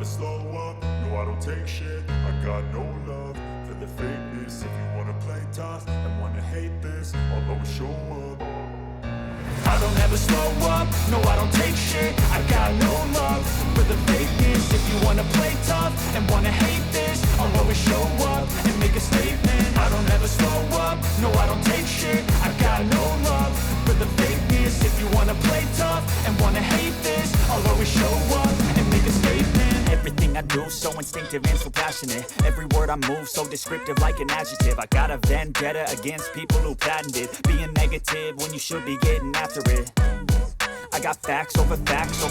slow up, no I don't take shit. I got no love for the fakeness. If you wanna play tough and wanna hate this, I'll always show up. I don't ever slow up, no I don't take shit. I got no love for the fakeness. If you wanna play tough and wanna hate this, I'll always show up and make a statement. I don't ever slow up, no I don't take shit. I got no love for the fakeness. If you wanna play tough and wanna hate this, I'll always show up and make a statement. Everything I do so instinctive and so passionate. Every word I move so descriptive like an adjective. I got a vendetta against people who patented being negative when you should be getting after it. I got facts over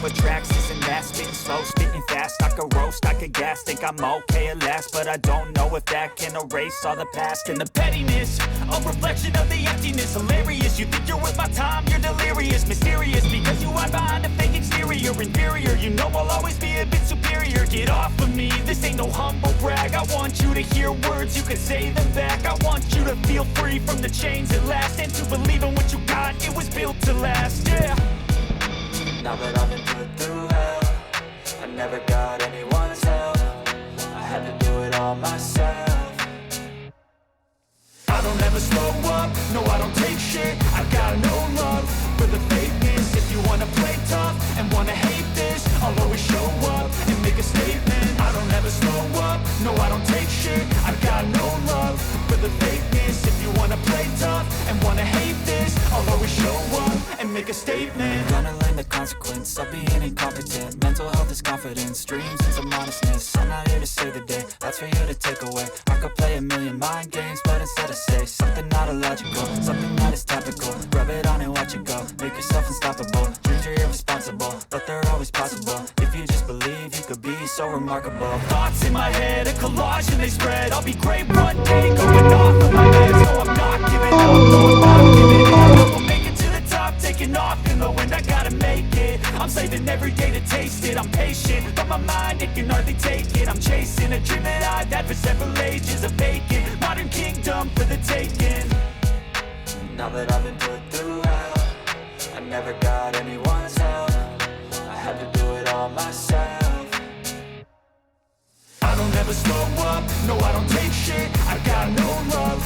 tracks, this and that. Spitting slow, spitting fast, I could roast, I could gas. Think I'm okay at last, but I don't know if that can erase all the past. And the pettiness, a reflection of the emptiness. Hilarious, you think you're worth my time, you're delirious. Mysterious, because you hide behind a fake exterior. Inferior, you know I'll always be a bit superior. Get off of me, this ain't no humble brag. I want you to hear words, you can say them back. I want you to feel free from the chains at last, and to believe in what you got, it was built to last, yeah. Now that I've been put through hell, I never got anyone's help. I had to do it all myself. I don't ever slow up, no I don't take shit. I got no love for the fakeness. If you wanna play tough and wanna hate this, I'll always show up and make a statement. I don't ever slow up, no I don't take shit. I got no love for the fakeness. If you wanna play tough and wanna hate this, I'll always show up and make a statement. Gonna learn the consequence of being incompetent. Mental health is confidence, dreams and some honestness. I'm not here to save the day, that's for you to take away. I could play a million mind games, but instead I say something not illogical, something that is topical. Rub it on and watch it go, make yourself unstoppable. Dreams are irresponsible, but they're always possible. If you just believe, you could be so remarkable. Thoughts in my head, a collage and they spread. I'll be great one day, going off of my meds. No, I'm not giving up, no, I'm not giving up. I'll make it to the top, taking off in the wind, I gotta make it. I'm saving every day to taste it. I'm patient, but my mind, it can hardly take it. I'm chasing a dream that I've had for several ages. A vacant, modern kingdom for the taking. Now that I've been put through hell, I never got anyone's help. I had to do it all myself. I don't ever slow up, no I don't take shit. I got no love